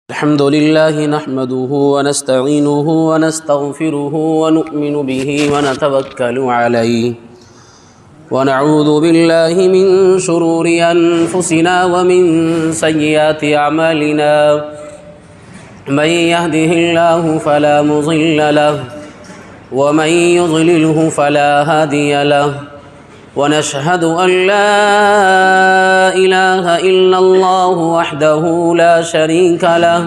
الحمد لله نحمده ونستعينه ونستغفره ونؤمن به ونتوكل عليه ونعوذ بالله من شرور أنفسنا ومن سيئات أعمالنا من يهده الله فلا مضل له ومن يضلله فلا هادي له ونشهد أن لا إله إلا الله وحده لا شريك له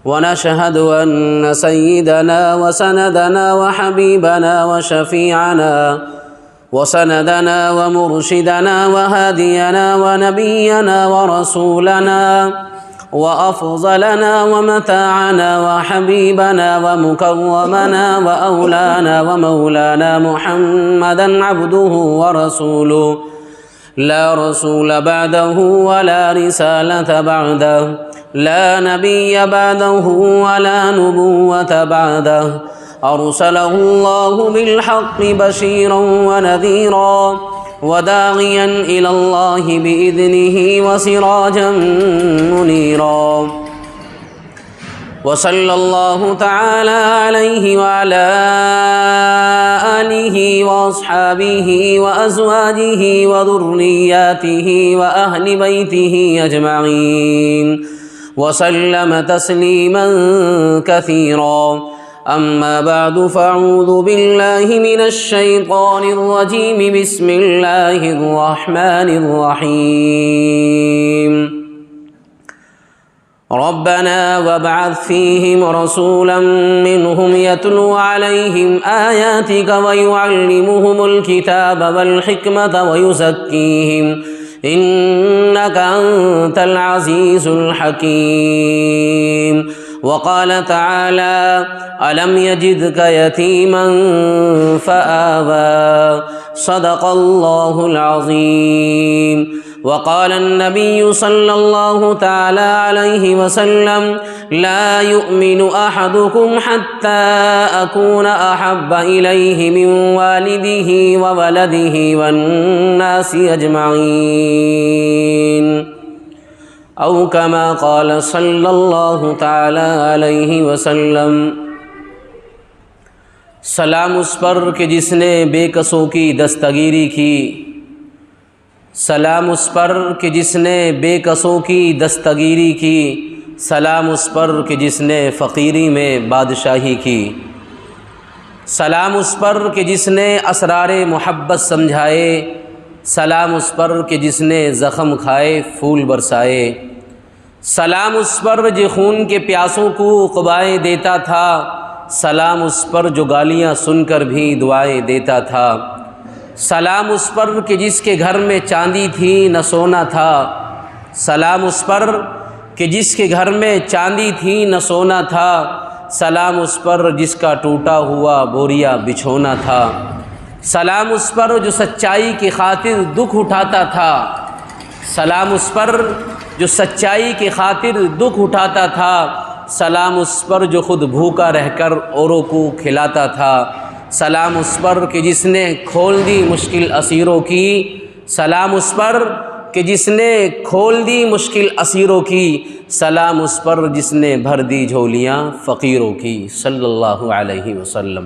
ونشهد أن سيدنا وسندنا وحبيبنا وشفيعنا وسندنا ومرشدنا وهادينا ونبينا ورسولنا وأفضلنا ومتاعنا وحبيبنا ومكرمنا وأولانا ومولانا محمدا عبده ورسوله لا رسول بعده ولا رسالة بعده لا نبي بعده ولا نبوة بعده أرسله الله بالحق بشيرا ونذيرا وداعيا إلى الله بإذنه وسراجا منيرا وصلى الله تعالى عليه وعلى آله وأصحابه وأزواجه وذرياته وأهل بيته أجمعين وسلم تسليما كثيرا أما بعد فأعوذ بالله من الشيطان الرجيم بسم الله الرحمن الرحيم ربنا وابعث فيهم رسولا منهم يتلو عليهم آياتك ويعلمهم الكتاب والحكمة ويزكيهم إنك أنت العزيز الحكيم وقال تعالى ألم يجدك يتيما فآوى صدق الله العظيم وقال النبي صلى الله تعالى عليه وسلم لا يؤمن أحدكم حتى أكون أحب إليه من والده وولده والناس أجمعين او كما قال صلی اللہ تعالی علیہ وسلم۔ سلام اس پر کہ جس نے بے کسوں کی دستگیری کی، سلام اس پر کہ جس نے بے کسوں کی دستگیری کی، سلام اس پر کہ جس نے فقیری میں بادشاہی کی، سلام اس پر کہ جس نے اسرار محبت سمجھائے، سلام اس پر کہ جس نے زخم کھائے پھول برسائے، سلام اس پر جو خون کے پیاسوں کو قبائیں دیتا تھا، سلام اس پر جو گالیاں سن کر بھی دعائیں دیتا تھا، سلام اس پر کہ جس کے گھر میں چاندی تھی نہ سونا تھا، سلام اس پر کہ جس کے گھر میں چاندی تھی نہ سونا تھا، سلام اس پر جس کا ٹوٹا ہوا بوریا بچھونا تھا، سلام اس پر جو سچائی کی خاطر دکھ اٹھاتا تھا، سلام اس پر جو سچائی کی خاطر دکھ اٹھاتا تھا، سلام اس پر جو خود بھوکا رہ کر اوروں کو کھلاتا تھا، سلام اس پر کہ جس نے کھول دی مشکل اسیروں کی، سلام اس پر کہ جس نے کھول دی مشکل اسیروں کی، سلام اس پر جس نے بھر دی جھولیاں فقیروں کی، صلی اللہ علیہ وسلم۔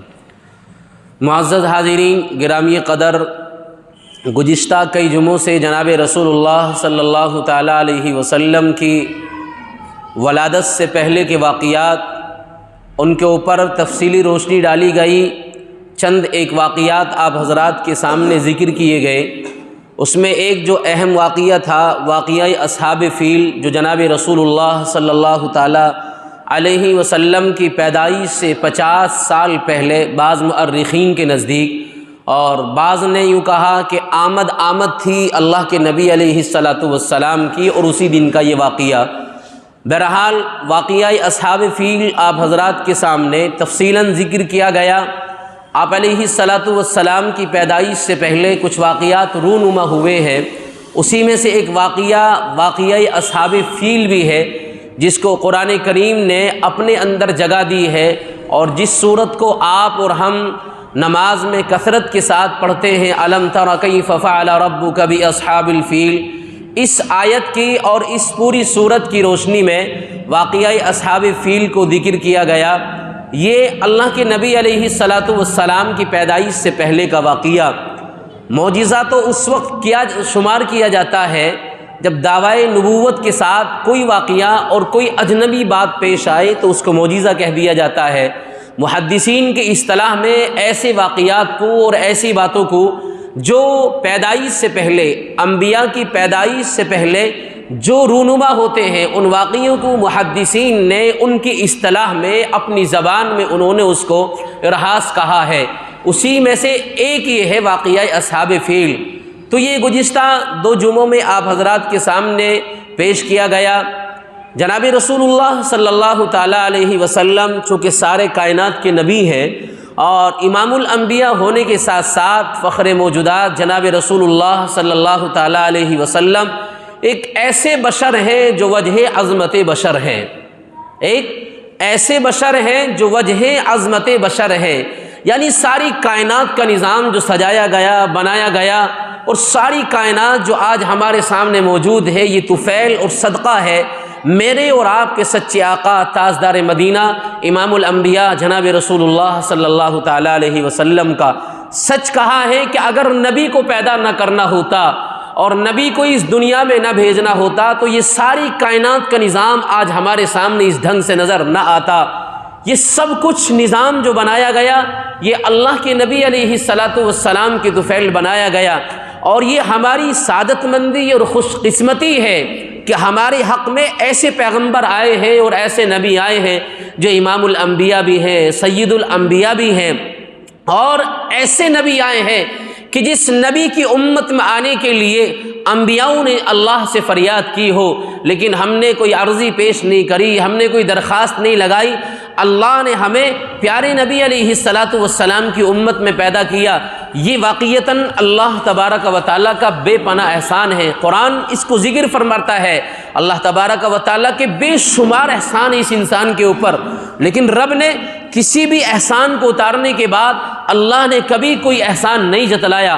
معزز حاضرین گرامی قدر، گزشتہ کئی جمعوں سے جناب رسول اللہ صلی اللہ تعالیٰ علیہ وسلم کی ولادت سے پہلے کے واقعات، ان کے اوپر تفصیلی روشنی ڈالی گئی۔ چند ایک واقعات آپ حضرات کے سامنے ذکر کیے گئے، اس میں ایک جو اہم واقعہ تھا واقعہ اصحاب فیل، جو جناب رسول اللہ صلی اللہ تعالیٰ علیہ وسلم کی پیدائش سے 50 سال پہلے بعض مؤرخین کے نزدیک، اور بعض نے یوں کہا کہ آمد تھی اللہ کے نبی علیہ السلام کی، اور اسی دن کا یہ واقعہ۔ بہرحال واقعہ اصحاب فیل آپ حضرات کے سامنے تفصیلاً ذکر کیا گیا۔ آپ علیہ السلام کی پیدائش سے پہلے کچھ واقعات رونما ہوئے ہیں، اسی میں سے ایک واقعہ اصحاب فیل بھی ہے، جس کو قرآن کریم نے اپنے اندر جگہ دی ہے، اور جس صورت کو آپ اور ہم نماز میں کثرت کے ساتھ پڑھتے ہیں، الم تر کیف فعل ربک باصحاب الفیل، اس آیت کی اور اس پوری صورت کی روشنی میں واقعہ اصحاب فیل کو ذکر کیا گیا۔ یہ اللہ کے نبی علیہ الصلاۃ والسلام کی پیدائش سے پہلے کا واقعہ۔ معجزہ تو اس وقت شمار کیا جاتا ہے جب دعوی نبوت کے ساتھ کوئی واقعہ اور کوئی اجنبی بات پیش آئے تو اس کو معجزہ کہہ دیا جاتا ہے۔ محدثین کے اصطلاح میں ایسے واقعات کو اور ایسی باتوں کو جو پیدائش سے پہلے، انبیاء کی پیدائش سے پہلے جو رونما ہوتے ہیں، ان واقعوں کو محدثین نے ان کی اصطلاح میں اپنی زبان میں انہوں نے اس کو ارہاس کہا ہے۔ اسی میں سے ایک یہ ہے واقعہ اصحاب فیل۔ تو یہ گزشتہ 2 جمعوں میں آپ حضرات کے سامنے پیش کیا گیا۔ جناب رسول اللہ صلی اللہ تعالیٰ علیہ وسلم چونکہ سارے کائنات کے نبی ہیں اور امام الانبیاء ہونے کے ساتھ ساتھ فخر موجودات جناب رسول اللہ صلی اللہ تعالیٰ علیہ وسلم ایک ایسے بشر ہیں جو وجہ عظمت بشر ہیں، ایک ایسے بشر ہیں جو وجہ عظمت بشر ہیں، یعنی ساری کائنات کا نظام جو سجایا گیا، بنایا گیا، اور ساری کائنات جو آج ہمارے سامنے موجود ہے، یہ طفیل اور صدقہ ہے میرے اور آپ کے سچے آقا تاجدار مدینہ امام الانبیاء جناب رسول اللہ صلی اللہ تعالیٰ علیہ وسلم کا۔ سچ کہا ہے کہ اگر نبی کو پیدا نہ کرنا ہوتا اور نبی کو اس دنیا میں نہ بھیجنا ہوتا تو یہ ساری کائنات کا نظام آج ہمارے سامنے اس ڈھنگ سے نظر نہ آتا۔ یہ سب کچھ نظام جو بنایا گیا یہ اللہ کے نبی علیہ الصلاۃ والسلام کے طفیل بنایا گیا، اور یہ ہماری سعادت مندی اور خوش قسمتی ہے کہ ہمارے حق میں ایسے پیغمبر آئے ہیں اور ایسے نبی آئے ہیں جو امام الانبیاء بھی ہیں، سید الانبیاء بھی ہیں، اور ایسے نبی آئے ہیں کہ جس نبی کی امت میں آنے کے لیے انبیاؤں نے اللہ سے فریاد کی ہو، لیکن ہم نے کوئی عرضی پیش نہیں کری، ہم نے کوئی درخواست نہیں لگائی، اللہ نے ہمیں پیارے نبی علیہ الصلاۃ والسلام کی امت میں پیدا کیا۔ یہ واقعتاً اللہ تبارک و تعالیٰ کا بے پناہ احسان ہے۔ قرآن اس کو ذکر فرماتا ہے، اللہ تبارک و تعالیٰ کے بے شمار احسان اس انسان کے اوپر، لیکن رب نے کسی بھی احسان کو اتارنے کے بعد اللہ نے کبھی کوئی احسان نہیں جتلایا۔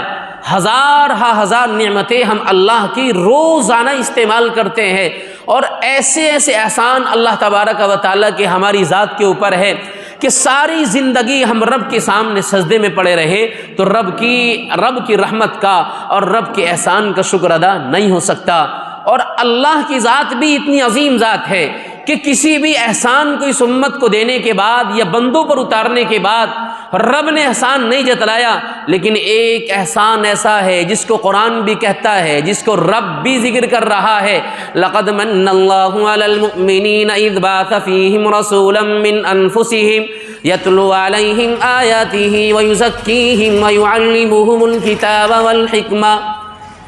ہزار نعمتیں ہم اللہ کی روزانہ استعمال کرتے ہیں، اور ایسے ایسے احسان اللہ تبارک و تعالیٰ کے ہماری ذات کے اوپر ہے کہ ساری زندگی ہم رب کے سامنے سجدے میں پڑے رہے تو رب کی رحمت کا اور رب کے احسان کا شکر ادا نہیں ہو سکتا۔ اور اللہ کی ذات بھی اتنی عظیم ذات ہے کہ کسی بھی احسان کو اس امت کو دینے کے بعد یا بندوں پر اتارنے کے بعد رب نے احسان نہیں جتلایا، لیکن ایک احسان ایسا ہے جس کو قرآن بھی کہتا ہے، جس کو رب بھی ذکر کر رہا ہے، لقد من اللہ علی المؤمنین اذ بعث فیہم رسولا من انفسہم یتلو علیہم آیاتہ ویزکیہم ویعلمہم الکتاب والحکمہ۔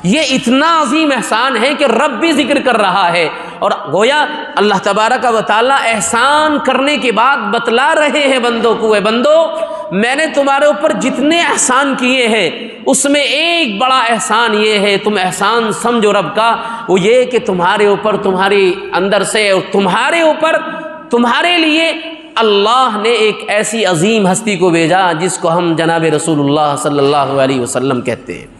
یہ اتنا عظیم احسان ہے کہ رب بھی ذکر کر رہا ہے، اور گویا اللہ تبارک و تعالیٰ احسان کرنے کے بعد بتلا رہے ہیں بندوں کو، اے بندو میں نے تمہارے اوپر جتنے احسان کیے ہیں اس میں ایک بڑا احسان یہ ہے، تم احسان سمجھو رب کا، وہ یہ کہ تمہارے اوپر، تمہارے اندر سے اور تمہارے اوپر، تمہارے لیے اللہ نے ایک ایسی عظیم ہستی کو بھیجا جس کو ہم جناب رسول اللہ صلی اللہ علیہ وسلم کہتے ہیں۔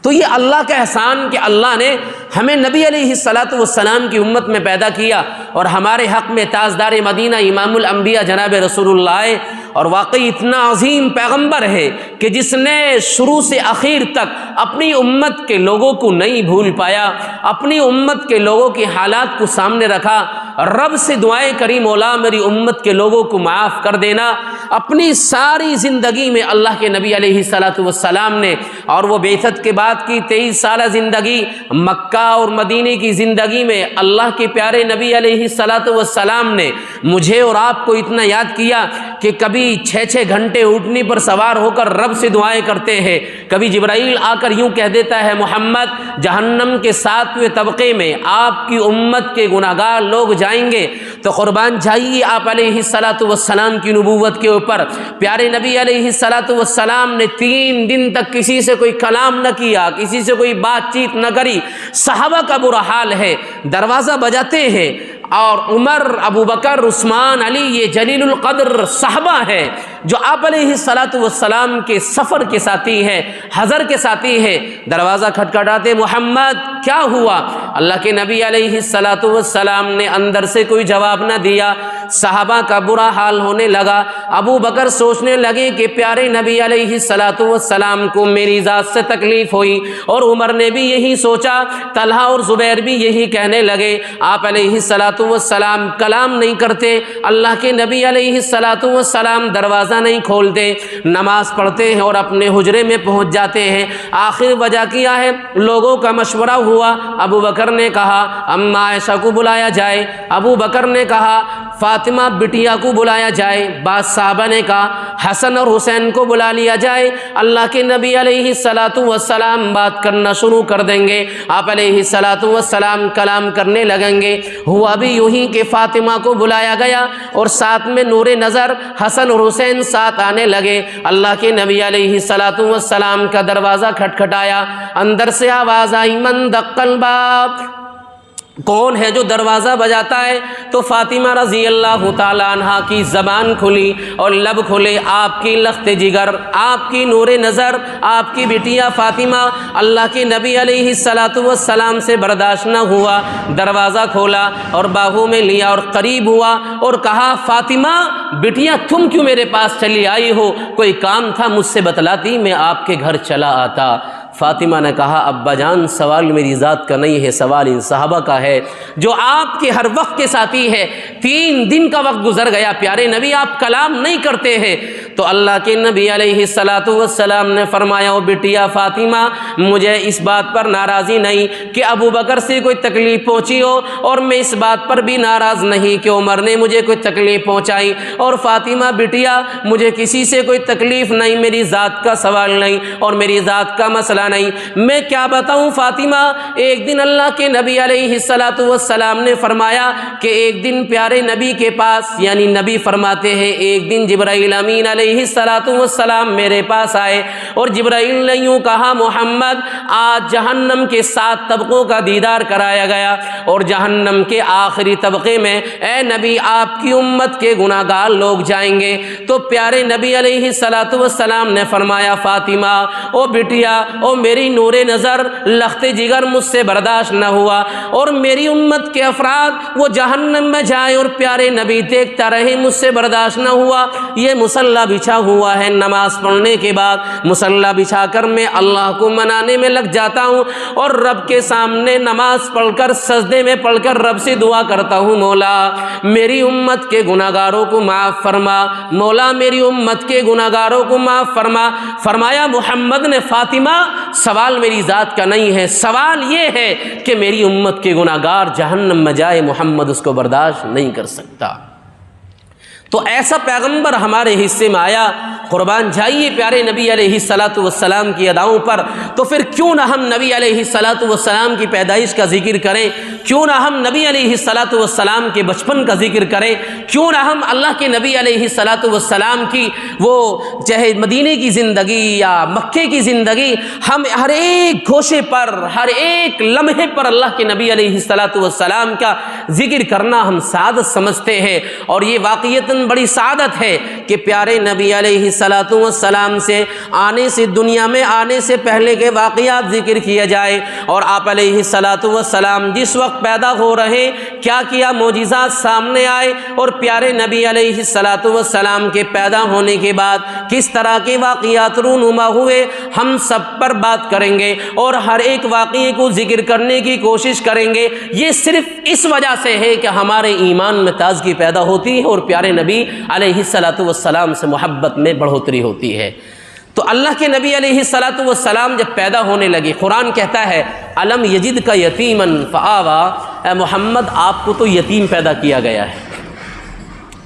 تو یہ اللہ کا احسان کہ اللہ نے ہمیں نبی علیہ الصلاۃ والسلام کی امت میں پیدا کیا اور ہمارے حق میں تاجدار مدینہ امام الانبیاء جناب رسول اللہ آئے، اور واقعی اتنا عظیم پیغمبر ہے کہ جس نے شروع سے آخر تک اپنی امت کے لوگوں کو نہیں بھول پایا، اپنی امت کے لوگوں کے حالات کو سامنے رکھا، رب سے دعائیں کری مولا میری امت کے لوگوں کو معاف کر دینا۔ اپنی ساری زندگی میں اللہ کے نبی علیہ الصلاۃ والسلام نے، اور وہ بعثت کے بعد کی 23 سالہ زندگی، مکہ اور مدینے کی زندگی میں اللہ کے پیارے نبی علیہ الصلاۃ والسلام نے مجھے اور آپ کو اتنا یاد کیا کہ کبھی 6 گھنٹے اونٹنی پر سوار ہو کر رب سے دعائیں کرتے ہیں، کبھی جبرائیل آ کر یوں کہہ دیتا ہے محمد جہنم کے 7ویں طبقے میں آپ کی امت کے گناہگار لوگ جائیں گے، تو قربان جائیے آپ علیہ الصلاۃ والسلام کی نبوت کے اوپر۔ پیارے نبی علیہ الصلاۃ والسلام نے 3 دن تک کسی سے کوئی کلام نہ کیا، کسی سے کوئی بات چیت نہ کری۔ صحابہ کا برا حال ہے، دروازہ بجاتے ہیں، اور عمر، ابو بکر، عثمان، علی، یہ جلیل القدر صحابہ ہیں جو آپ علیہ الصلاۃ والسلام کے سفر کے ساتھی ہیں، حضر کے ساتھی ہیں۔ دروازہ کھٹکھٹاتے، محمد کیا ہوا؟ اللہ کے نبی علیہ الصلاۃ والسلام نے اندر سے کوئی جواب نہ دیا۔ صحابہ کا برا حال ہونے لگا۔ ابو بکر سوچنے لگے کہ پیارے نبی علیہ الصلاۃ والسلام کو میری ذات سے تکلیف ہوئی، اور عمر نے بھی یہی سوچا، طلحہ اور زبیر بھی یہی کہنے لگے۔ آپ علیہ الصلاۃ والسلام کلام نہیں کرتے، اللہ کے نبی علیہ الصلاۃ والسلام دروازہ نہیں کھولتے، نماز پڑھتے ہیں اور اپنے حجرے میں پہنچ جاتے ہیں۔ آخر وجہ کیا ہے؟ لوگوں کا مشورہ ہوا۔ ابو بکر نے کہا اماں عائشہ کو بلایا جائے، ابو بکر نے کہا فاطمہ بٹیا کو بلایا جائے، بعض صحابہ نے کہا حسن اور حسین کو بلا لیا جائے، اللہ کے نبی علیہ الصلاۃ والسلام بات کرنا شروع کر دیں گے، آپ علیہ الصلاۃ والسلام کلام کرنے لگیں گے۔ ہوا بھی یوں ہی کہ فاطمہ کو بلایا گیا اور ساتھ میں نور نظر حسن اور حسین ساتھ آنے لگے۔ اللہ کے نبی علیہ الصلاۃ والسلام کا دروازہ کھٹکھٹایا، اندر سے آواز آئی من دق الباب، کون ہے جو دروازہ بجاتا ہے؟ تو فاطمہ رضی اللہ تعالیٰ عنہ کی زبان کھلی اور لب کھلے، آپ کی لخت جگر، آپ کی نور نظر، آپ کی بیٹیا فاطمہ۔ اللہ کے نبی علیہ الصلاۃ والسلام سے برداشت نہ ہوا، دروازہ کھولا اور باہوں میں لیا اور قریب ہوا اور کہا فاطمہ بیٹیا تم کیوں میرے پاس چلی آئی ہو؟ کوئی کام تھا مجھ سے بتلاتی، میں آپ کے گھر چلا آتا۔ فاطمہ نے کہا ابا جان سوال میری ذات کا نہیں ہے، سوال ان صحابہ کا ہے جو آپ کے ہر وقت کے ساتھی ہے۔ 3 دن کا وقت گزر گیا، پیارے نبی آپ کلام نہیں کرتے ہیں۔ تو اللہ کے نبی علیہ الصلاۃ والسلام نے فرمایا او بیٹیا فاطمہ مجھے اس بات پر ناراضی نہیں کہ ابو بکر سے کوئی تکلیف پہنچی ہو، اور میں اس بات پر بھی ناراض نہیں کہ عمر نے مجھے کوئی تکلیف پہنچائی، اور فاطمہ بیٹیا مجھے کسی سے کوئی تکلیف نہیں، میری ذات کا سوال نہیں اور میری ذات کا مسئلہ نہیں۔ میں کیا بتاؤں فاطمہ، ایک دن اللہ کے نبی علیہ الصلاۃ والسلام نے فرمایا کہ ایک دن پیارے نبی کے پاس، یعنی نبی فرماتے ہیں ایک دن جبرائیل امین علیہ الصلاۃ والسلام میرے پاس آئے اور جبرائیل نے یوں کہا محمد آج جہنم کے 7 طبقوں کا دیدار کرایا گیا، اور جہنم کے آخری طبقے میں اے نبی آپ کی امت کے گناہ گار لوگ جائیں گے۔ تو پیارے نبی علیہ الصلاۃ والسلام نے فرمایا فاطمہ او بیٹیا او میری نور نظر، لخت جگر مجھ سے برداشت نہ ہوا اور میری امت کے افراد وہ جہنم میں جائے اور پیارے نبی دیکھتا رہے، مجھ سے برداشت نہ ہوا۔ یہ مصلی بچھا ہوا ہے، نماز پڑھنے کے بعد مصلی بچھا کر میں اللہ کو منانے میں لگ جاتا ہوں اور رب کے سامنے نماز پڑھ کر سجدے میں پڑھ کر رب سے دعا کرتا ہوں مولا میری امت کے گناہ گاروں کو معاف فرما، مولا میری امت کے گناہ گاروں کو معاف فرما۔ فرمایا محمد نے فاطمہ سوال میری ذات کا نہیں ہے، سوال یہ ہے کہ میری امت کے گناہ گار جہنم میں جائے، محمد اس کو برداشت نہیں کر سکتا۔ تو ایسا پیغمبر ہمارے حصے میں آیا، قربان جائیے پیارے نبی علیہ الصلاۃ والسلام کی اداؤں پر۔ تو پھر کیوں نہ ہم نبی علیہ الصلاۃ والسلام کی پیدائش کا ذکر کریں، کیوں نہ ہم نبی علیہ الصلاۃ والسلام کے بچپن کا ذکر کریں، کیوں نہ ہم اللہ کے نبی علیہ الصلاۃ والسلام کی وہ چاہے مدینے کی زندگی یا مکے کی زندگی، ہم ہر ایک گوشے پر ہر ایک لمحے پر اللہ کے نبی علیہ الصلاۃ والسلام کا ذکر کرنا ہم سعادت سمجھتے ہیں۔ اور یہ واقعتاً بڑی سعادت ہے کہ پیارے نبی علیہ الصلاۃ والسلام سے آنے سے دنیا میں آنے سے پہلے کے واقعات ذکر کیا جائے، اور آپ علیہ الصلاۃ والسلام جس وقت پیدا ہو رہے کیا کیا معجزات سامنے آئے، اور پیارے نبی علیہ الصلاۃ والسلام کے پیدا ہونے کے بعد کس طرح کے واقعات رونما ہوئے، ہم سب پر بات کریں گے اور ہر ایک واقعے کو ذکر کرنے کی کوشش کریں گے۔ یہ صرف اس وجہ سے ہے کہ ہمارے ایمان میں تازگی پیدا ہوتی ہے اور پیارے نبی علیہ الصلاۃ والسلام سے محبت میں بڑھوتری ہوتی ہے۔ تو اللہ کے نبی علیہ الصلاۃ والسلام جب پیدا ہونے لگے، قرآن کہتا ہے الم یجد کا یتیمن فآوا، اے محمد آپ کو تو یتیم پیدا کیا گیا ہے۔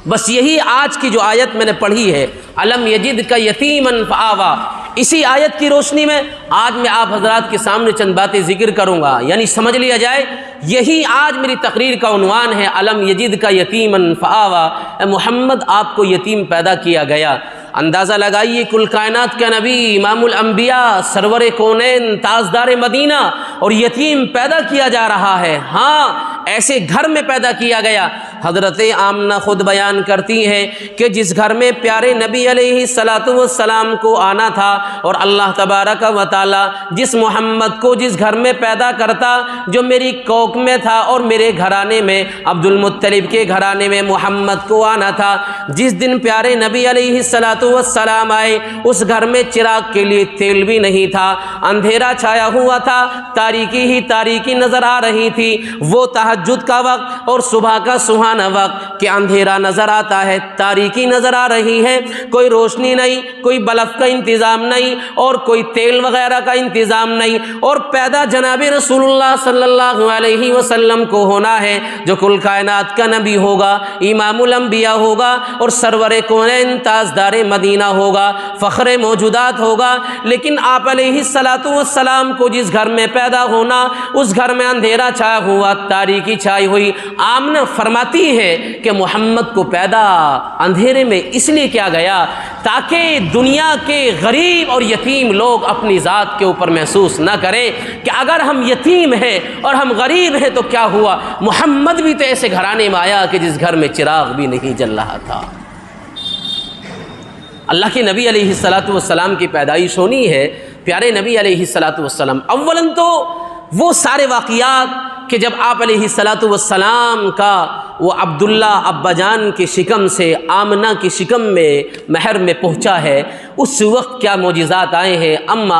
بس یہی آج کی جو آیت میں نے پڑھی ہے الم یجد کا یتیمن فآوا، اسی آیت کی روشنی میں آج میں آپ حضرات کے سامنے چند باتیں ذکر کروں گا، یعنی سمجھ لیا جائے یہی آج میری تقریر کا عنوان ہے الم یجد کا یتیمن فآوا، اے محمد آپ کو یتیم پیدا کیا گیا۔ اندازہ لگائیے کل کائنات کا نبی امام الانبیاء سرور کونین تاجدار مدینہ اور یتیم پیدا کیا جا رہا ہے۔ ہاں ایسے گھر میں پیدا کیا گیا۔ حضرت آمنہ خود بیان کرتی ہے کہ جس گھر میں پیارے نبی علیہ الصلاۃ والسلام کو آنا تھا، اور اللہ تبارک و تعالی جس محمد کو جس گھر میں پیدا کرتا جو میری کوکھ میں تھا، اور میرے گھرانے میں عبد المطلب کے گھرانے میں محمد کو آنا تھا، جس دن پیارے نبی علیہ الصلاۃ والسلام آئے اس گھر میں چراغ کے لیے تیل بھی نہیں تھا، اندھیرا چھایا ہوا تھا، تاریکی ہی تاریکی نظر آ رہی تھی۔ وہ تہجد کا وقت اور صبح کا سہانا وقت کہ اندھیرا نظر آتا ہے، تاریکی نظر آ رہی ہے، کوئی روشنی نہیں، کوئی بلب کا انتظام نہیں، اور کوئی تیل وغیرہ کا انتظام نہیں، اور پیدا جناب رسول اللہ صلی اللہ علیہ وسلم کو ہونا ہے جو کل کائنات کا نبی ہوگا، امام الانبیاء ہوگا، اور سرور کونین تاجدار مدینہ ہوگا، فخر موجودات ہوگا۔ لیکن آپ علیہ الصلاۃ والسلام کو جس گھر میں پیدا ہونا، اس گھر میں اندھیرا چھایا ہوا، تاریکی چھائی ہوئی۔ آمنہ فرماتی ہے کہ محمد کو پیدا اندھیرے میں اس لیے کیا گیا تاکہ دنیا کے غریب اور یتیم لوگ اپنی ذات کے اوپر محسوس نہ کریں کہ اگر ہم یتیم ہیں اور ہم غریب ہیں تو کیا ہوا، محمد بھی تو ایسے گھرانے میں آیا کہ جس گھر میں چراغ بھی نہیں جل رہا تھا۔ اللہ کے نبی علیہ الصلاۃ والسلام کی پیدائش ہونی ہے، پیارے نبی علیہ الصلاۃ والسلام اولاً تو وہ سارے واقعات کہ جب آپ علیہ الصلاۃ والسلام کا وہ عبداللہ ابا جان کی شکم سے آمنہ کی شکم میں محر میں پہنچا ہے، اس وقت کیا معجزات آئے ہیں۔ اما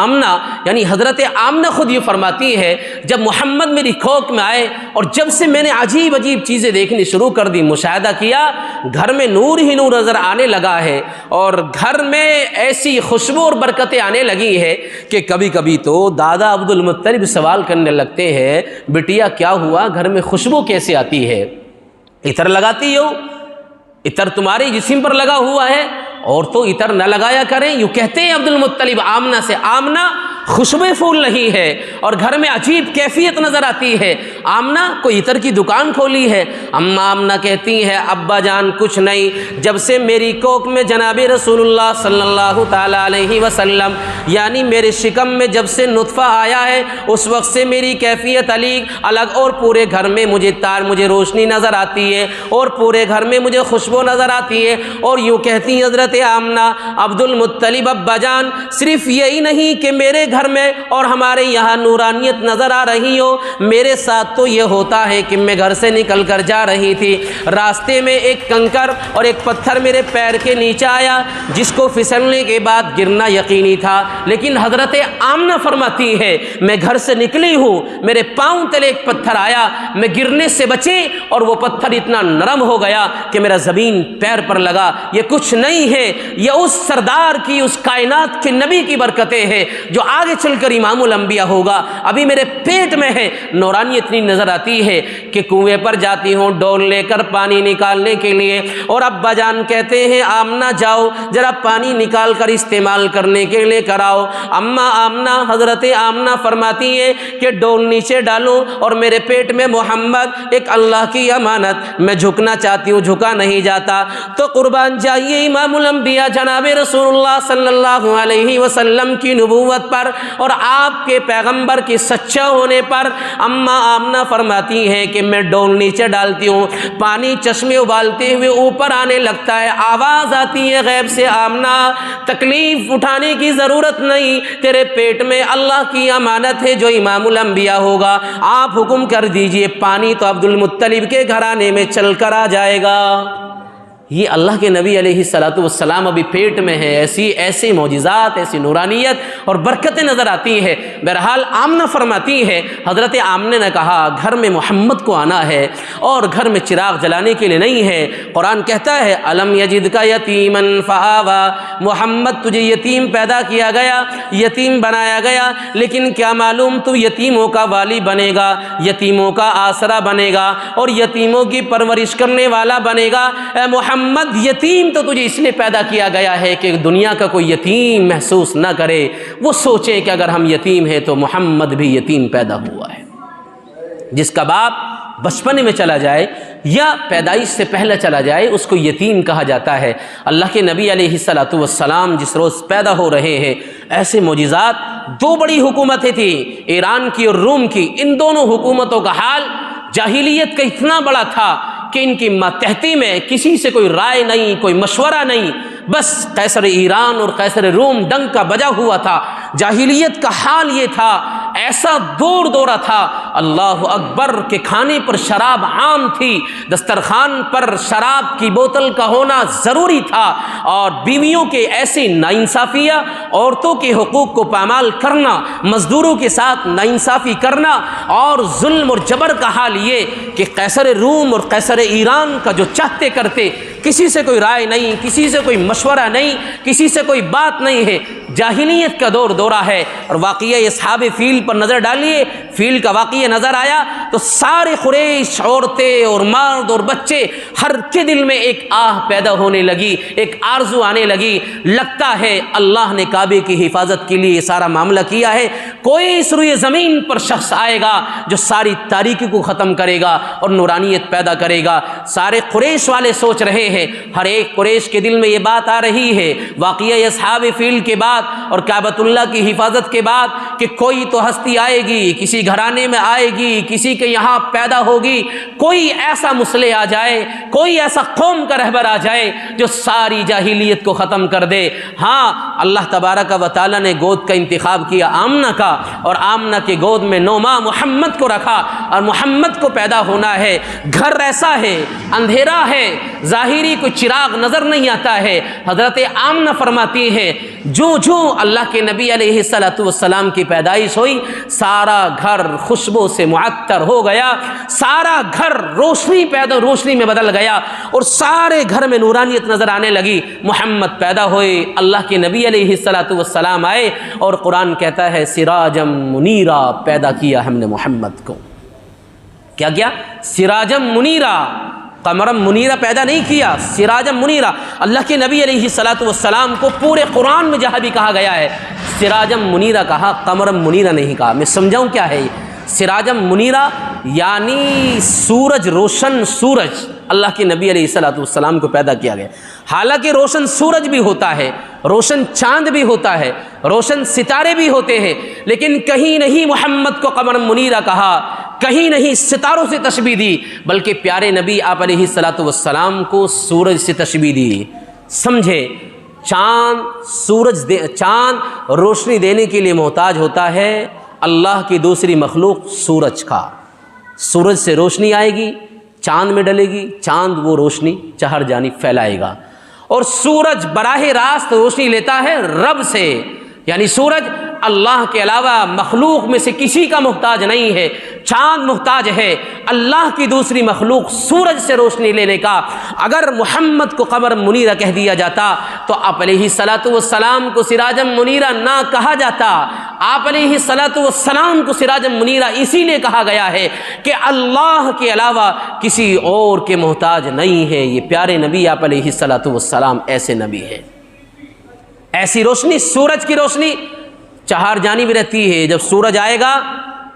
آمنہ یعنی حضرت آمنہ خود یہ فرماتی ہے جب محمد میری کوکھ میں آئے اور جب سے میں نے عجیب عجیب چیزیں دیکھنی شروع کر دی، مشاہدہ کیا، گھر میں نور ہی نور نظر آنے لگا ہے، اور گھر میں ایسی خوشبو اور برکتیں آنے لگی ہے کہ کبھی کبھی تو دادا عبد المطلب سوال کرنے لگتے ہیں، بٹیا کیا ہوا، گھر میں خوشبو کیسے آتی ہے؟ عطر لگاتی ہو؟ عطر تمہارے جسم پر لگا ہوا ہے، اور تو عطر نہ لگایا کریں، یوں کہتے ہیں عبد المطلب آمنہ سے، آمنہ خوشبو پھول نہیں ہے اور گھر میں عجیب کیفیت نظر آتی ہے، آمنہ کوئی عطر کی دکان کھولی ہے؟ اما آمنہ kehتی ہے ابا جان کچھ نہیں، جب سے میری کوکھ میں جناب رسول اللہ صلی اللہ تعالی علیہ وسلم یعنی میرے شکم میں جب سے نطفہ آیا ہے اس وقت سے میری کیفیت الگ، اور پورے گھر میں مجھے روشنی نظر آتی ہے، اور پورے گھر میں مجھے خوشبو نظر آتی ہے۔ اور یوں کہتی حضرت آمنہ عبد المطلب ابا جان صرف یہی نہیں کہ میرے گھر میں اور ہمارے یہاں نورانیت نظر آ رہی ہو، میرے ساتھ تو یہ ہوتا ہے کہ میں گھر سے نکل کر جا رہی تھی، راستے میں ایک کنکر اور ایک پتھر میرے پیر کے نیچے آیا جس کو پھسلنے کے بعد گرنا یقینی تھا، لیکن حضرت آمنہ فرماتی ہے میں گھر سے نکلی ہوں، میرے پاؤں تلے ایک پتھر آیا، میں گرنے سے بچی اور وہ پتھر اتنا نرم ہو گیا کہ میرا زمین پیر پر لگا۔ یہ کچھ نہیں ہے، یہ اس سردار کی، اس کائنات کے نبی کی برکتیں ہیں جو آگے چل کر امام الانبیاء ہوگا۔ ابھی میرے پیٹ میں ہے، نورانی اتنی نظر آتی ہے کہ کنویں پر جاتی ہوں ڈول لے کر پانی نکالنے کے لیے، اور ابا جان کہتے ہیں آمنہ جاؤ ذرا پانی نکال کر استعمال کرنے کے لیے کراؤ۔ اما آمنہ حضرت آمنہ فرماتی ہے کہ ڈول نیچے ڈالوں اور میرے پیٹ میں محمد ایک اللہ کی امانت، میں جھکنا چاہتی ہوں جھکا نہیں جاتا، تو قربان جائیے امام الانبیاء جناب رسول اللہ صلی اللہ علیہ وسلم کی نبوت پر اور آپ کے پیغمبر کے سچا ہونے پر۔ اما آمنہ فرماتی ہے کہ میں ڈول نیچے ڈالتی ہوں، پانی چشمے ابالتے ہوئے اوپر آنے لگتا ہے، آواز آتی ہے غیب سے آمنہ تکلیف اٹھانے کی ضرورت نہیں، تیرے پیٹ میں اللہ کی امانت ہے جو امام الانبیاء ہوگا، آپ حکم کر دیجئے پانی تو عبد المطلب کے گھرانے میں چل کر آ جائے گا۔ یہ اللہ کے نبی علیہ الصلاۃ والسلام ابھی پیٹ میں ہے، ایسی معجزات، ایسی نورانیت اور برکتیں نظر آتی ہیں۔ بہرحال آمنہ فرماتی ہے حضرت آمنہ نے کہا گھر میں محمد کو آنا ہے اور گھر میں چراغ جلانے کے لیے نہیں ہے۔ قرآن کہتا ہے الم یجدک یتیما فآویٰ، محمد تجھے یتیم پیدا کیا گیا، یتیم بنایا گیا، لیکن کیا معلوم تو یتیموں کا والی بنے گا، یتیموں کا آسرا بنے گا اور یتیموں کی پرورش کرنے والا بنے گا۔ اے محمد یتیم تو تجھے اس لیے پیدا کیا گیا ہے کہ دنیا کا کوئی یتیم محسوس نہ کرے، وہ سوچے کہ اگر ہم یتیم ہیں تو محمد بھی یتیم پیدا ہوا ہے۔ جس کا باپ بچپنے میں چلا جائے یا پیدائش سے پہلے چلا جائے اس کو یتیم کہا جاتا ہے۔ اللہ کے نبی علیہ الصلاۃ والسلام جس روز پیدا ہو رہے ہیں، ایسے معجزات، دو بڑی حکومتیں تھیں ایران کی اور روم کی، ان دونوں حکومتوں کا حال جاہلیت کا اتنا بڑا تھا کہ ان کی ماتحتی میں کسی سے کوئی رائے نہیں، کوئی مشورہ نہیں، بس قیصر ایران اور قیصر روم ڈنک کا بجا ہوا تھا۔ جاہلیت کا حال یہ تھا، ایسا دور دورہ تھا، اللہ اکبر، کہ کھانے پر شراب عام تھی، دسترخوان پر شراب کی بوتل کا ہونا ضروری تھا، اور بیویوں کے ایسی ناانصافیاں، عورتوں کے حقوق کو پامال کرنا، مزدوروں کے ساتھ ناانصافی کرنا، اور ظلم اور جبر کا حال یہ کہ قیصر روم اور قیصر ایران کا جو چاہتے کرتے، کسی سے کوئی رائے نہیں، کسی سے کوئی مشورہ نہیں، کسی سے کوئی بات نہیں ہے۔ جاہلیت کا دور دورہ ہے۔ اور واقعہ اصحاب فیل پر نظر ڈالیے، فیل کا واقعہ نظر آیا تو سارے قریش، عورتیں اور مرد اور بچے، ہر کے دل میں ایک آہ پیدا ہونے لگی، ایک آرزو آنے لگی، لگتا ہے اللہ نے کعبے کی حفاظت کے لیے یہ سارا معاملہ کیا ہے، کوئی اس روئے زمین پر شخص آئے گا جو ساری تاریکی کو ختم کرے گا اور نورانیت پیدا کرے گا۔ سارے قریش والے سوچ رہے ہیں، ہر ایک قریش کے دل میں یہ بات آ رہی ہے واقعہ اصحاب فیل کے بعد اور کعبۃ اللہ کی حفاظت کے بعد کہ کوئی تو ہستی آئے گی، کسی گھرانے میں آئے گی، کسی کے یہاں پیدا ہوگی، کوئی ایسا مسلح آ جائے، کوئی ایسا قوم کا رہبر آ جائے جو ساری جاہلیت کو ختم کر دے۔ ہاں، اللہ تبارک و تعالیٰ نے گود کا انتخاب کیا آمنہ کا، اور آمنہ کے گود میں 9 ماہ محمد کو رکھا، اور محمد کو پیدا ہونا ہے۔ گھر ایسا ہے، اندھیرا ہے، ظاہری کوئی چراغ نظر نہیں آتا ہے۔ حضرت آمنہ فرماتی ہے جو اللہ کے نبی علیہ السلام کی پیدائش ہوئی، سارا گھر خوشبو سے معطر ہو گیا، سارا گھر روشنی میں بدل گیا، اور سارے گھر میں نورانیت نظر آنے لگی۔ محمد پیدا ہوئے، اللہ کے نبی علیہ السلام آئے، اور قرآن کہتا ہے سراجم منیرا، پیدا کیا ہم نے محمد کو۔ کیا سراجم منیرا، قمرم منیرہ پیدا نہیں کیا، سراجم منیرہ۔ اللہ کے نبی علیہ السلام کو پورے قرآن میں جہاں بھی کہا گیا ہے سراجم منیرہ کہا، قمرم منیرہ نہیں کہا۔ میں سمجھاؤں کیا ہے سراجم منیرہ؟ یعنی سورج، روشن سورج، اللہ کے نبی علیہ السلام کو پیدا کیا گیا۔ حالانکہ روشن سورج بھی ہوتا ہے، روشن چاند بھی ہوتا ہے، روشن ستارے بھی ہوتے ہیں، لیکن کہیں نہیں محمد کو قمر منیرہ کہا، کہیں نہیں ستاروں سے تشبیہ دی، بلکہ پیارے نبی آپ علیہ السلام کو سورج سے تشبیہ دی۔ سمجھے، چاند روشنی دینے کے لیے محتاج ہوتا ہے اللہ کی دوسری مخلوق سورج کا۔ سورج سے روشنی آئے گی، چاند میں ڈلے گی، چاند وہ روشنی چہر جانب پھیلائے گا، اور سورج براہ راست روشنی لیتا ہے رب سے، یعنی سورج اللہ کے علاوہ مخلوق میں سے کسی کا محتاج نہیں ہے۔ چاند محتاج ہے اللہ کی دوسری مخلوق سورج سے روشنی لینے کا۔ اگر محمد کو قمر منیرہ کہہ دیا جاتا تو آپ علیہ السلام کو سراجم منیرہ نہ کہا جاتا۔ آپ علیہ السلام کو سراجم منیرہ اسی لیے کہا گیا ہے کہ اللہ کے علاوہ کسی اور کے محتاج نہیں ہے۔ یہ پیارے نبی آپ علیہ السلام ایسے نبی ہیں۔ ایسی روشنی، سورج کی روشنی چہار جانب رہتی ہے۔ جب سورج آئے گا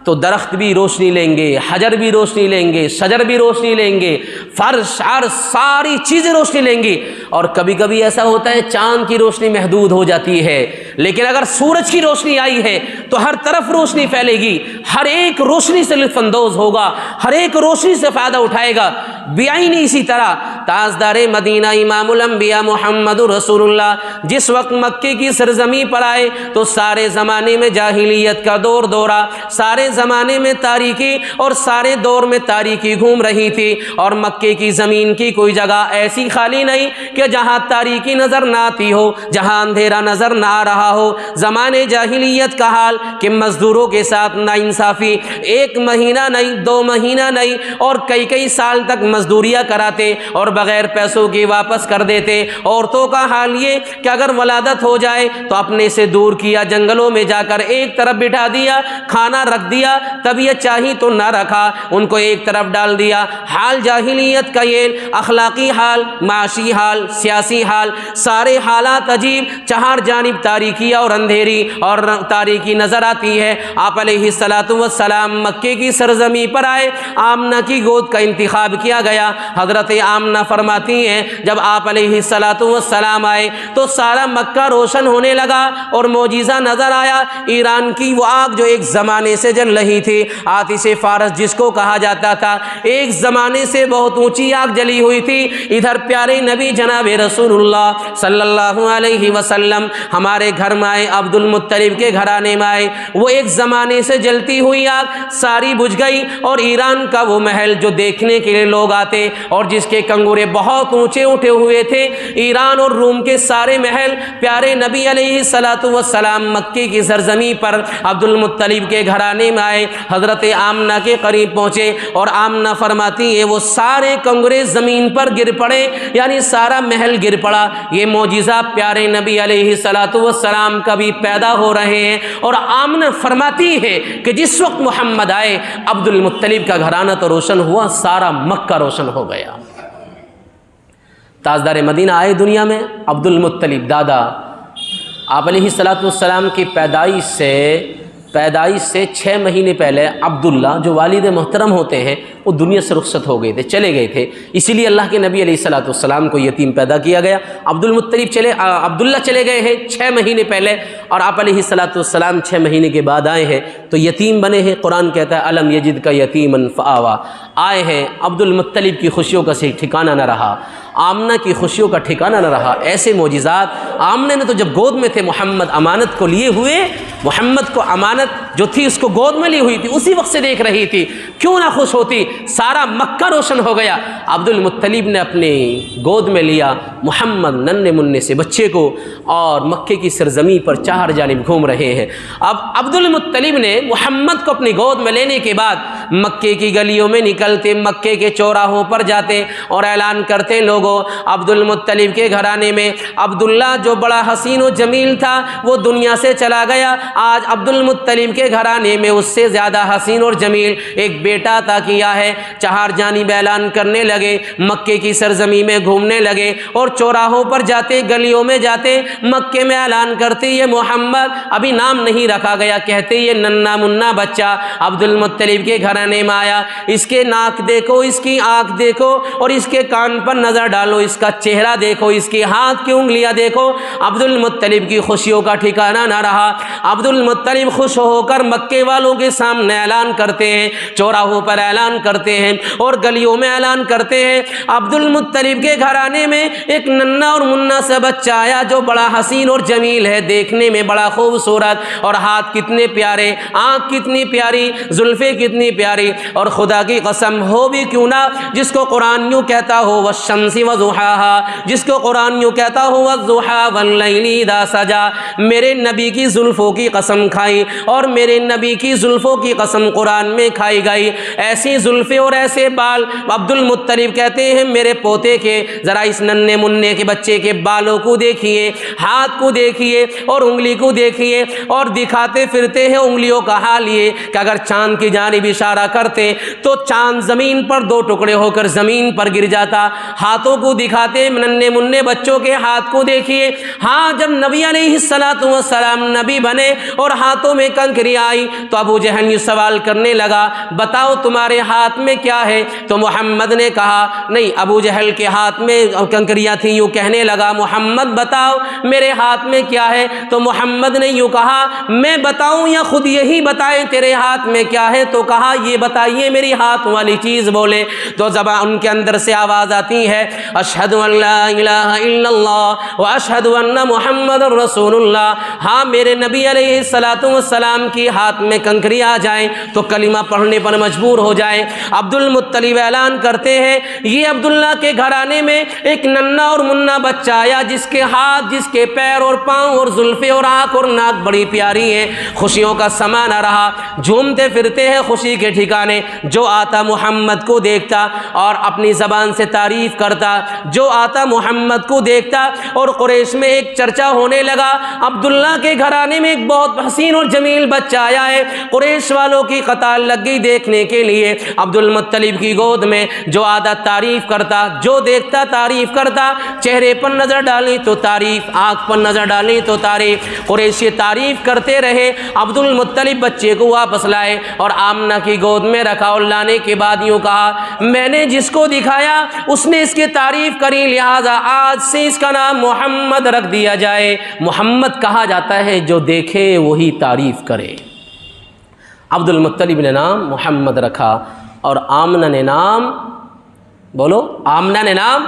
تو درخت بھی روشنی لیں گے، حجر بھی روشنی لیں گے، شجر بھی روشنی لیں گے، فرش عرش ساری چیزیں روشنی لیں گی۔ اور کبھی کبھی ایسا ہوتا ہے چاند کی روشنی محدود ہو جاتی ہے، لیکن اگر سورج کی روشنی آئی ہے تو ہر طرف روشنی پھیلے گی، ہر ایک روشنی سے لطف اندوز ہوگا، ہر ایک روشنی سے فائدہ اٹھائے گا۔ بیعین اسی طرح تاجدار مدینہ امام الانبیاء محمد رسول اللہ جس وقت مکے کی سرزمین پر آئے تو سارے زمانے میں جاہلیت کا دور دورہ، سارے زمانے میں تاریکی اور سارے دور میں تاریکی گھوم رہی تھی، اور مکے کی زمین کی کوئی جگہ ایسی خالی نہیں کہ جہاں تاریکی نظر نہ آتی ہو، جہاں اندھیرا نظر نہ آ رہا ہو۔ زمانے جاہلیت کا حال کہ مزدوروں کے ساتھ ناانصافی، 1 مہینہ نہیں، 2 مہینہ نہیں، اور کئی سال تک مزدوریاں کراتے اور بغیر پیسوں کے واپس کر دیتے۔ عورتوں کا حال یہ کہ اگر ولادت ہو جائے تو اپنے سے دور کیا، جنگلوں میں جا کر ایک طرف بٹھا دیا، کھانا رکھ دیا، طبیعت چاہی تو نہ رکھا، ان کو ایک طرف ڈال دیا۔ حال جاہلیت کا یہ اخلاقی حال، معاشی حال، سیاسی حال، سارے حالات عجیب، چہار جانب تاریکی اور اندھیری اور تاریکی نظر آتی ہے۔ آپ علیہ السلام مکے کی سرزمین پر آئے، آمنہ کی گود کا انتخاب کیا گیا۔ حضرت آمنہ فرماتی ہیں جب آپ علیہ الصلاۃ والسلام آئے تو سارا مکہ روشن ہونے لگا اور معجزہ نظر آیا۔ ایران کی وہ آگ جو ایک زمانے سے جل رہی تھی، آتش فارس جس کو کہا جاتا تھا، ایک زمانے سے بہت اونچی آگ جلی ہوئی تھی، ادھر پیارے نبی جناب رسول اللہ صلی اللہ علیہ وسلم ہمارے گھر میں آئے، عبد المطلب کے گھرانے میں آئے، وہ ایک زمانے سے جلتی ہوئی آگ ساری بجھ گئی، اور ایران کا وہ محل جو دیکھنے کے لیے لوگ آتے اور جس کے کنگورے بہت اونچے اٹھے ہوئے تھے، ایران اور روم کے سارے محل پیارے نبی علیہ الصلاۃ والسلام مکے کی سرزمین پر عبد المطلب کے گھرانے میں آئے، حضرت آمنہ کے قریب پہنچے اور آمنہ فرماتی ہے وہ سارے کنگورے زمین پر گر پڑے، یعنی سارا محل گر پڑا۔ یہ معجزہ پیارے نبی علیہ الصلاۃ والسلام کا بھی پیدا ہو رہے ہیں، اور آمنہ فرماتی ہے کہ جس وقت محمد آئے عبد المطلب کا گھرانہ تو روشن ہوا، سارا مکہ روشن ہو گیا۔ تاجدار مدینہ آئے دنیا میں عبد المطلب دادا، آپ علیہ الصلاۃ والسلام کی پیدائش سے 6 مہینے پہلے عبداللہ جو والد محترم ہوتے ہیں وہ دنیا سے رخصت ہو گئے تھے، چلے گئے تھے، اسی لیے اللہ کے نبی علیہ الصلاۃ والسلام کو یتیم پیدا کیا گیا۔ عبداللہ چلے گئے ہیں 6 مہینے پہلے، اور آپ علیہ الصلاۃ والسلام 6 مہینے کے بعد آئے ہیں تو یتیم بنے ہیں۔ قرآن کہتا ہے الم یجد کا یتیما فآوا، آئے ہیں عبد المطلب کی خوشیوں کا صحیح ٹھکانہ نہ رہا، آمنہ کی خوشیوں کا ٹھکانہ نہ رہا۔ ایسے معجزات آمنہ نے تو جب گود میں تھے محمد امانت کو لیے ہوئے، محمد کو امانت جو تھی اس کو گود میں لی ہوئی تھی، اسی وقت سے دیکھ رہی تھی، کیوں نہ خوش ہوتی؟ سارا مکہ روشن ہو گیا۔ عبد المطلب نے اپنے گود میں لیا محمد ننھے منھے سے بچے کو، اور مکے کی سرزمین پر چار جانب گھوم رہے ہیں۔ اب عبد المطلب نے محمد کو اپنی گود میں لینے کے بعد مکے کی گلیوں میں نکلتے، مکے کے چوراہوں پر جاتے اور اعلان کرتے، لوگوں عبد المطلب کے گھرانے میں عبداللہ جو بڑا حسین و جمیل تھا وہ دنیا سے چلا گیا، آج عبد المطلب کے گھرانے میں اس سے زیادہ حسین اور جمیل ایک بیٹا عطا کیا ہے۔ چہار جانب اعلان کرنے لگے، مکے کی سرزمین میں گھومنے لگے اور چوراہوں پر جاتے، گلیوں میں جاتے، مکے میں اعلان کرتے یہ محمد، ابھی نام نہیں رکھا گیا، کہتے یہ ننھا منا بچہ عبد المطلب کے گھرانے میں آیا، اس کے ناک دیکھو، اس کی آنکھ دیکھو، اور اس کے کان پر نظر ڈالو، اس کا چہرہ دیکھو، اس کے ہاتھ کی انگلیاں دیکھو۔ عبد المطلب کی خوشیوں کا ٹھکانہ نہ رہا۔ عبد المطلب خوش ہو کر مکے والوں کے سامنے اعلان کرتے ہیں، چوراہوں پر اعلان کرتے ہیں اور گلیوں میں اعلان کرتے ہیں، عبد المطلب کے گھرانے میں ایک ننھا اور منا سا بچہ آیا جو بڑا حسین اور جمیل ہے، دیکھنے میں بڑا خوبصورت، اور ہاتھ کتنے پیارے، آنکھ کتنی پیاری، زلفیں کتنی پیاری، اور خدا کی قسم ہو بھی کیوں نہ جس کو قرآن یوں کہتا ہو والشمس وضحاها، جس کو قرآن یوں کہتا ہو والضحى واللیل اذا سجا، میرے نبی کی زلفوں کی قسم کھائی، اور میرے نبی کی زلفوں کی قسم قرآن میں کھائی گئی، ایسی زلفیں اور ایسے بال۔ عبد المطلب کہتے ہیں میرے پوتے کے ذرا اس ننھے منھے کے بچے کے بالوں کو دیکھیے، ہاتھ کو دیکھیے اور انگلی کو دیکھیے، اور دکھاتے پھرتے ہیں انگلیوں کا حال یہ کہ اگر چاند کی جانب اشارہ کرتے تو چاند زمین پر 2 ٹکڑے ہو کر زمین پر گر جاتا، ہاتھوں کو دکھاتے ننھے منھے بچوں کے ہاتھ کو دیکھیے۔ ہاں جب نبی علیہ الصلاۃ والسلام نبی بنے اور ہاتھوں میں کنکری آئی تو ابو جہل یہ سوال کرنے لگا بتاؤ تمہارے ہاتھ میں کیا ہے؟ تو محمد نے کہا نہیں، ابو جہل کے ہاتھ میں کنکریاں تھیں، یوں کہنے لگا محمد بتاؤ میرے ہاتھ میں کیا ہے؟ تو محمد نے یوں کہا میں بتاؤں یا خود یہی بتائیں تیرے ہاتھ میں کیا ہے؟ تو کہا یہ بتائیے میری ہاتھ والی چیز بولے۔ تو زبان ان کے اندر سے آواز آتی ہے اشہد ان لا الہ الا اللہ واشہد ان محمد رسول اللہ۔ ہاں میرے نبی علیہ الصلاۃ والسلام کی ہاتھ میں کنکری آ جائیں تو کلمہ پڑھنے پر مجبور ہو جائیں۔ عبد المطلب اعلان کرتے ہیں یہ عبداللہ کے گھرانے میں ایک ننھا اور منا بچہ آیا جس کے ہاتھ، جس کے پیر اور پاؤں اور زلفیں اور آنکھ اور ناک بڑی پیاری ہیں۔ خوشیوں کا سما نہ رہا، جھومتے پھرتے ہیں خوشی کے ٹھکانے، جو آتا محمد کو دیکھتا اور اپنی زبان سے تعریف کرتا، جو آتا محمد کو دیکھتا، اور قریش میں ایک چرچا ہونے لگا عبداللہ کے گھرانے میں ایک بہت حسین اور جمیل بچہ آیا ہے۔ قریش والوں کی قطار لگ گئی دیکھنے کے لیے عبد المطلب کی گود میں، جو آتا تعریف کرتا، جو دیکھتا تعریف کرتا، چہرے پر نظر ڈالی تو تعریف، آنکھ پر نظر ڈالی تو تعریف۔ قریش یہ تعریف کرتے رہے، عبد المطلب بچے کو واپس لائے اور آمنہ کی گود میں رکھا اور لانے کے بعد یوں کہا میں نے جس کو دکھایا اس نے اس کی تعریف کری، لہذا آج سے اس کا نام محمد رکھ دیا جائے۔ محمد کہا جاتا ہے جو دیکھے وہی تعریف کرے۔ عبد المطلب نے نام محمد رکھا اور آمنہ نے نام، بولو، آمنہ نے نام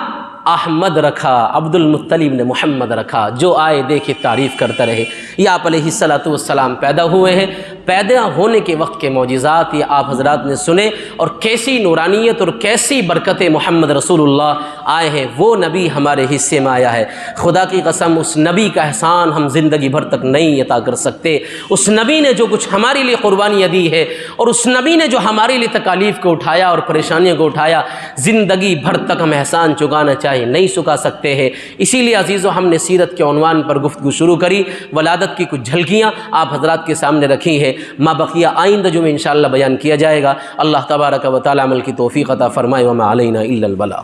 احمد رکھا، عبد المطلب نے محمد رکھا۔ جو آئے دیکھے تعریف کرتا رہے۔ یہ آپ علیہ السلام پیدا ہوئے ہیں، پیدا ہونے کے وقت کے معجزات یہ آپ حضرات نے سنے، اور کیسی نورانیت اور کیسی برکت محمد رسول اللہ آئے ہیں۔ وہ نبی ہمارے حصے میں آیا ہے، خدا کی قسم اس نبی کا احسان ہم زندگی بھر تک نہیں عطا کر سکتے۔ اس نبی نے جو کچھ ہمارے لیے قربانیاں دی ہے، اور اس نبی نے جو ہمارے لیے تکالیف کو اٹھایا اور پریشانیوں کو اٹھایا، زندگی بھر تک ہم احسان چکانا چاہے نہیں چکا سکتے ہیں۔ اسی لیے عزیزو ہم نے سیرت کے عنوان پر گفتگو شروع کری، ولادت کی کچھ جھلکیاں آپ حضرات کے سامنے رکھی ہیں، ما بقیہ آئندہ جو میں انشاءاللہ بیان کیا جائے گا۔ اللہ تبارک و تعالی عمل کی توفیق عطا فرمائے، وما علینا الا البلاغ۔